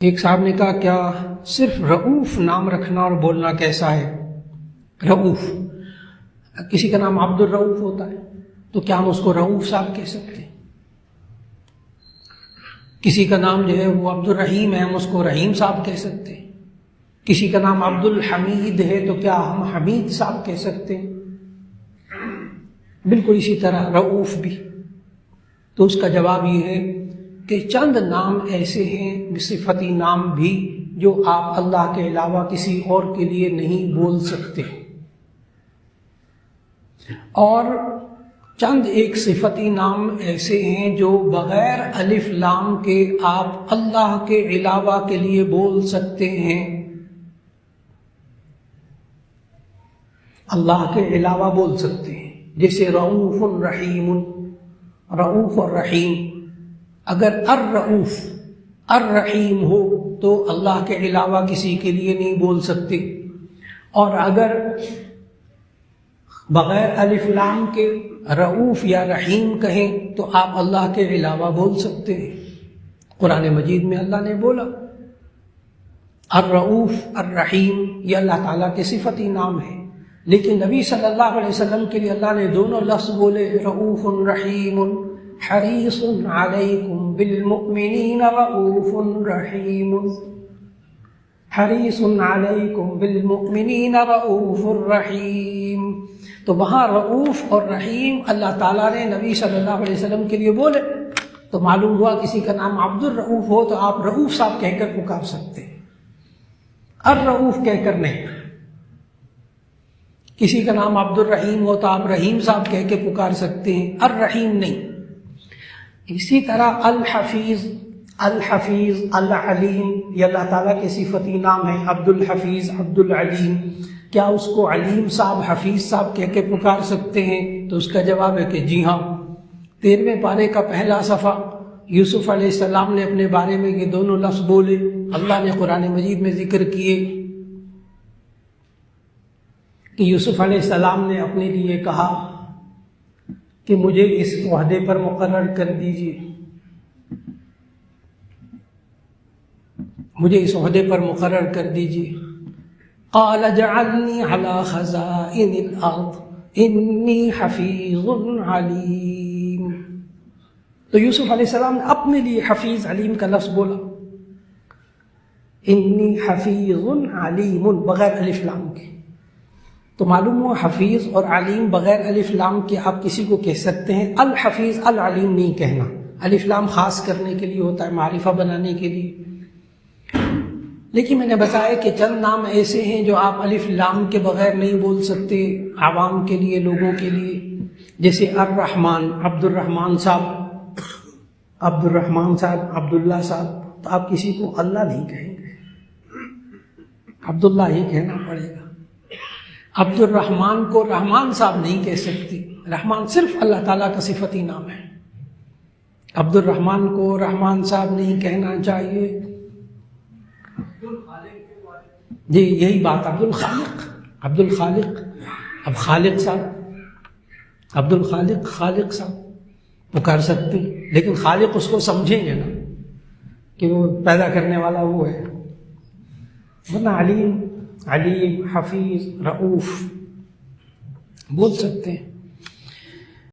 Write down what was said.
ایک صاحب نے کہا کیا صرف رؤوف نام رکھنا اور بولنا کیسا ہے؟ رؤوف، کسی کا نام عبد الرؤوف ہوتا ہے تو کیا ہم اس کو رؤوف صاحب کہہ سکتے ہیں؟ کسی کا نام جو ہے وہ عبد الرحیم ہے، ہم اس کو رحیم صاحب کہہ سکتے ہیں؟ کسی کا نام عبد الحمید ہے تو کیا ہم حمید صاحب کہہ سکتے ہیں؟ بالکل اسی طرح رؤوف بھی۔ تو اس کا جواب یہ ہے کہ چند نام ایسے ہیں صفتی نام بھی جو آپ اللہ کے علاوہ کسی اور کے لیے نہیں بول سکتے، اور چند ایک صفتی نام ایسے ہیں جو بغیر الف لام کے آپ اللہ کے علاوہ کے لیے بول سکتے ہیں، اللہ کے علاوہ بول سکتے ہیں، جیسے رؤوف رحیم۔ رؤوف اور رحیم، اگر الرؤوف الرحیم ہو تو اللہ کے علاوہ کسی کے لیے نہیں بول سکتے، اور اگر بغیر الف لام کے رؤوف یا رحیم کہیں تو آپ اللہ کے علاوہ بول سکتے ہیں۔ قرآن مجید میں اللہ نے بولا الرؤوف الرحیم، یہ اللہ تعالیٰ کے صفتی نام ہے، لیکن نبی صلی اللہ علیہ وسلم کے لیے اللہ نے دونوں لفظ بولے، رؤوف رحیم، حریص علیکم بالمؤمنین رؤوف رحیم، حریص علیکم بالمؤمنین رؤوف رحیم۔ تو وہاں رؤوف اور رحیم اللہ تعالیٰ نے نبی صلی اللہ علیہ وسلم کے لیے بولے، تو معلوم ہوا کسی کا نام عبد الرؤوف ہو تو آپ رؤوف صاحب کہہ کر پکار سکتے ہیں، الرؤوف کہہ کر نہیں۔ کسی کا نام عبد الرحیم ہو تو آپ رحیم صاحب کہہ کے پکار سکتے ہیں، الرحیم نہیں۔ اسی طرح الحفیظ، الحفیظ، العلیم، یہ اللہ تعالیٰ کے صفتی نام ہے، عبد الحفیظ، عبد العلیم۔ کیا اس کو علیم صاحب، حفیظ صاحب کہہ کے پکار سکتے ہیں؟ تو اس کا جواب ہے کہ جی ہاں۔ 13ویں پارے کا پہلا صفحہ، یوسف علیہ السلام نے اپنے بارے میں یہ دونوں لفظ بولے، اللہ نے قرآن مجید میں ذکر کیے کہ یوسف علیہ السلام نے اپنے لیے کہا کہ مجھے اس عہدے پر مقرر کر دیجیے، مجھے اس عہدے پر مقرر کر دیجیے۔ قال اجعلنی علی خزائن الارض انی حفیظ علیم۔ تو یوسف علیہ السلام نے اپنے لیے حفیظ علیم کا لفظ بولا، انی حفیظ علیم، بغیر الف لام کے۔ تو معلوم ہوا حفیظ اور علیم بغیر الف لام کے آپ کسی کو کہہ سکتے ہیں، الحفیظ العلیم نہیں کہنا۔ الف لام خاص کرنے کے لیے ہوتا ہے، معرفہ بنانے کے لیے۔ لیکن میں نے بتایا کہ چند نام ایسے ہیں جو آپ الف لام کے بغیر نہیں بول سکتے عوام کے لیے، لوگوں کے لیے، جیسے الرحمن، عبد الرحمن صاحب، عبد الرحمن صاحب، عبداللہ صاحب، تو آپ کسی کو اللہ نہیں کہیں گے، عبداللہ ہی کہنا پڑے گا۔ عبد الرحمن کو رحمان صاحب نہیں کہہ سکتے، رحمان صرف اللہ تعالیٰ کا صفتی نام ہے، عبد الرحمن کو رحمان صاحب نہیں کہنا چاہیے۔ جی یہی بات، عبد الخالق، عبد الخالق، اب خالق صاحب، عبد الخالق، خالق صاحب پکار سکتے ہیں، لیکن خالق اس کو سمجھیں گے نا کہ وہ پیدا کرنے والا وہ ہے، ورنہ علیم، علیم، حفیظ، رؤوف بول سکتے ہیں۔